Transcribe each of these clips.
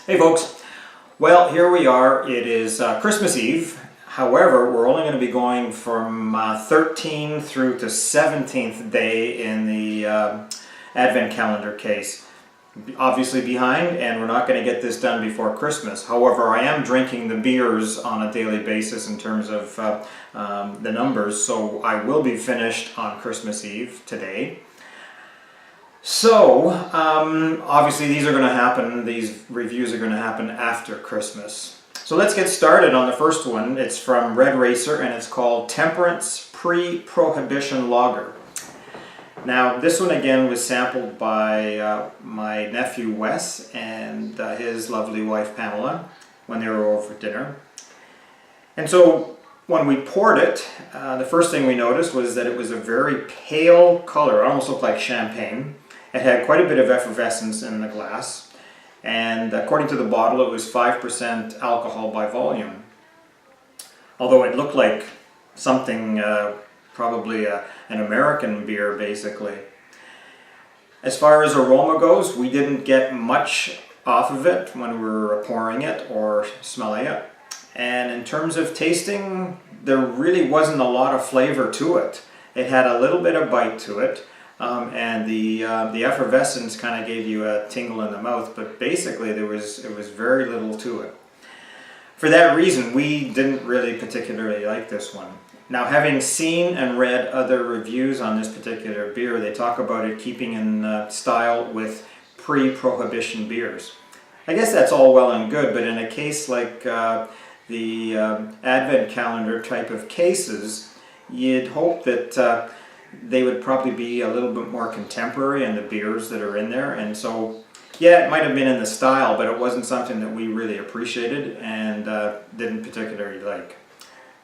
Hey folks, well here we are. It is Christmas Eve. However, we're only going to be going from 13 through to 17th day in the Advent calendar case. Obviously behind, and we're not going to get this done before Christmas. However, I am drinking the beers on a daily basis in terms of the numbers, so I will be finished on Christmas Eve today. So, obviously these are going to happen, these reviews are going to happen after Christmas. So let's get started on the first one. It's from Red Racer and it's called Temperance Pre-Prohibition Lager. Now this one again was sampled by my nephew Wes and his lovely wife Pamela when they were over for dinner. And so when we poured it, the first thing we noticed was that it was a very pale color. It almost looked like champagne. It had quite a bit of effervescence in the glass, and according to the bottle it was 5% alcohol by volume. Although it looked like something, probably an American beer basically. As far as aroma goes, we didn't get much off of it when we were pouring it or smelling it. And in terms of tasting, there really wasn't a lot of flavor to it. It had a little bit of bite to it. And the effervescence kind of gave you a tingle in the mouth, but basically it was very little to it. For that reason, we didn't really particularly like this one. Now, having seen and read other reviews on this particular beer, they talk about it keeping in style with pre-prohibition beers. I guess that's all well and good, but in a case like the Advent calendar type of cases, you'd hope that they would probably be a little bit more contemporary in the beers that are in there. And so, yeah, it might have been in the style, but it wasn't something that we really appreciated and didn't particularly like.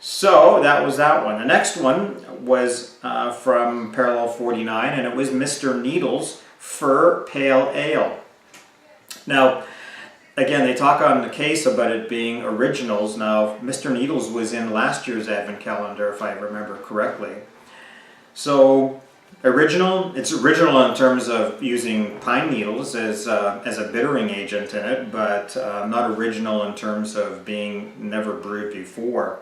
So that was that one. The next one was from Parallel 49, and it was Mr. Needles Fir Pale Ale. Now, again, they talk on the case about it being originals. Now, Mr. Needles was in last year's Advent calendar, if I remember correctly. So, it's original in terms of using pine needles as a bittering agent in it, but not original in terms of being never brewed before.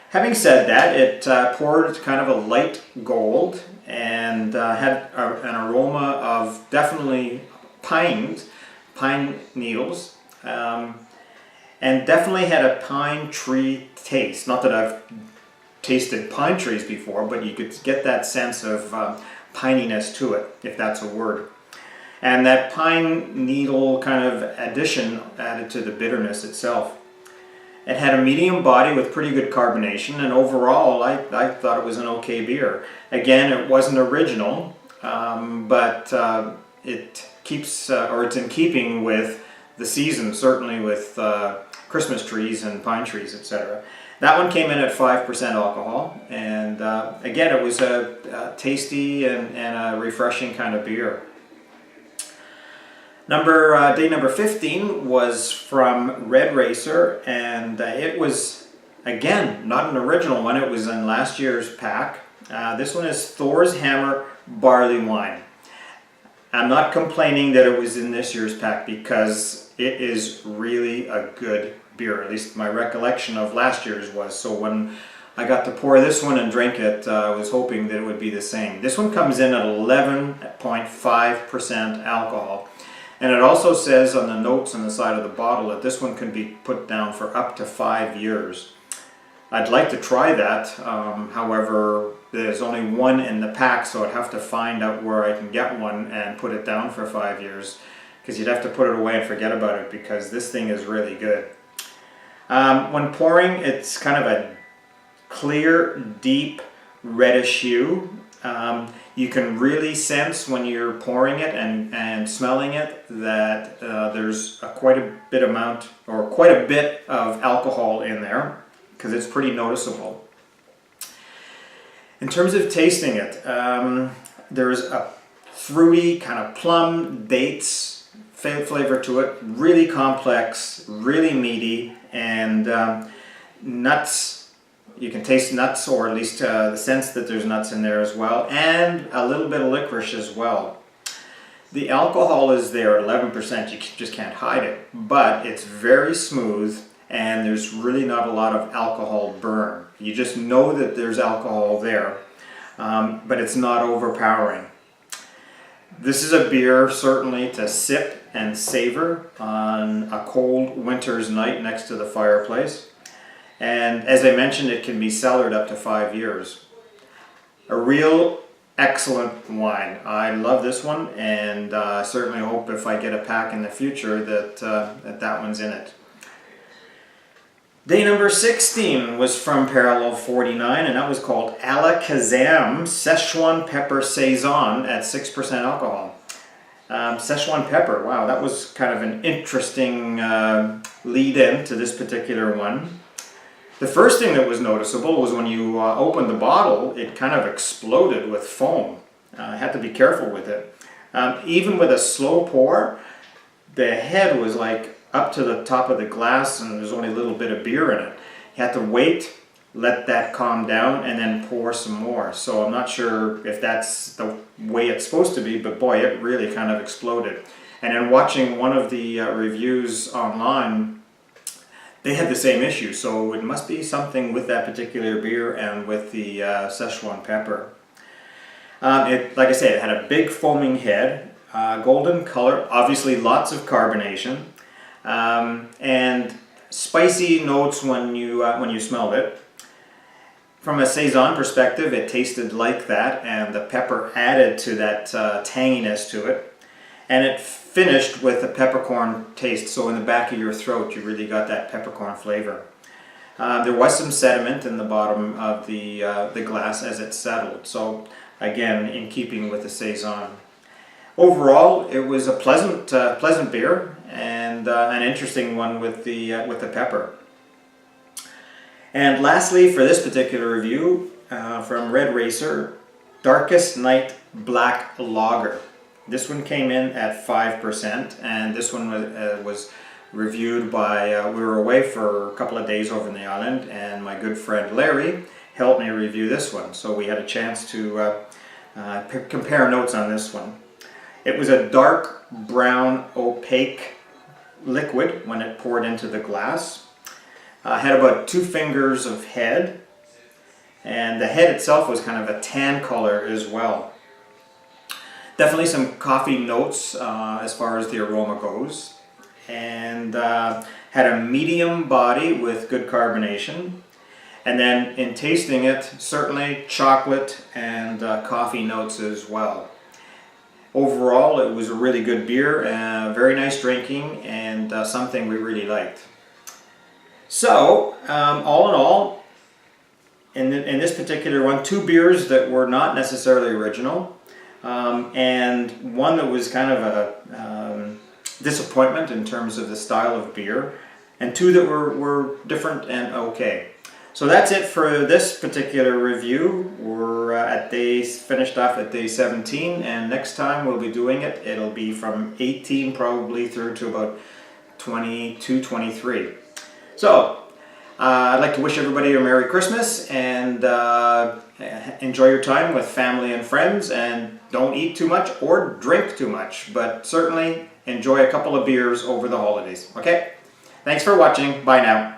Having said that, it poured kind of a light gold and had an aroma of definitely pine needles, and definitely had a pine tree taste. Not that I've tasted pine trees before, but you could get that sense of pininess to it, if that's a word. And that pine needle kind of addition added to the bitterness itself. It had a medium body with pretty good carbonation, and overall I thought it was an okay beer. Again, it wasn't original, but it keeps, or it's in keeping with the season, certainly with Christmas trees and pine trees, etc. That one came in at 5% alcohol, and again, it was a tasty and a refreshing kind of beer. Day number 15 was from Red Racer, and it was, again, not an original one. It was in last year's pack. This one is Thor's Hammer Barley Wine. I'm not complaining that it was in this year's pack because it is really a good beer. At least my recollection of last year's was. So when I got to pour this one and drink it, I was hoping that it would be the same. This one comes in at 11.5% alcohol. And it also says on the notes on the side of the bottle that this one can be put down for up to 5 years. I'd like to try that. However, there's only one in the pack, so I'd have to find out where I can get one and put it down for 5 years. Because you'd have to put it away and forget about it, because this thing is really good. When pouring, it's kind of a clear, deep, reddish hue. You can really sense when you're pouring it and smelling it that there's quite a bit of alcohol in there, because it's pretty noticeable. In terms of tasting it, there's a fruity kind of plum, dates flavor to it, really complex, really meaty, and nuts. You can taste nuts, or at least the sense that there's nuts in there as well, and a little bit of licorice as well. The alcohol is there at 11%, you just can't hide it, but it's very smooth and there's really not a lot of alcohol burn. You just know that there's alcohol there, but it's not overpowering. This is a beer certainly to sip and savor on a cold winter's night next to the fireplace. And as I mentioned, it can be cellared up to 5 years. A real excellent wine. I love this one, and I certainly hope if I get a pack in the future that that one's in it. Day number 16 was from Parallel 49, and that was called Alakazam Szechuan Pepper Saison at 6% alcohol. Szechuan pepper, wow, that was kind of an interesting lead-in to this particular one. The first thing that was noticeable was when you opened the bottle, it kind of exploded with foam. I had to be careful with it. Even with a slow pour, the head was like up to the top of the glass and there's only a little bit of beer in it. You had to wait, let that calm down, and then pour some more. So I'm not sure if that's the way it's supposed to be, but boy, it really kind of exploded. And in watching one of the reviews online, they had the same issue, so it must be something with that particular beer and with the Szechuan pepper. Like I said, it had a big foaming head, golden color, obviously lots of carbonation, and spicy notes when you smelled it. From a Saison perspective, it tasted like that, and the pepper added to that tanginess to it. And it finished with a peppercorn taste, so in the back of your throat you really got that peppercorn flavor. There was some sediment in the bottom of the glass as it settled, so again in keeping with the Saison. Overall, it was a pleasant beer and an interesting one with the pepper. And lastly, for this particular review from Red Racer, Darkest Night Black Lager. This one came in at 5%, and this one was reviewed by, we were away for a couple of days over in the island, and my good friend Larry helped me review this one. So we had a chance to compare notes on this one. It was a dark brown opaque liquid when it poured into the glass. Had about 2 fingers of head, and the head itself was kind of a tan color as well. Definitely some coffee notes as far as the aroma goes, and had a medium body with good carbonation, and then in tasting it, certainly chocolate and coffee notes as well. Overall, it was a really good beer, very nice drinking, and something we really liked. So, all in all, in this particular one, 2 beers that were not necessarily original, and one that was kind of a disappointment in terms of the style of beer, and 2 that were different and okay. So that's it for this particular review. We're finished off at day 17, and next time we'll be doing it, it'll be from 18 probably through to about 22, 23. So, I'd like to wish everybody a Merry Christmas, and enjoy your time with family and friends, and don't eat too much or drink too much, but certainly enjoy a couple of beers over the holidays. Okay? Thanks for watching. Bye now.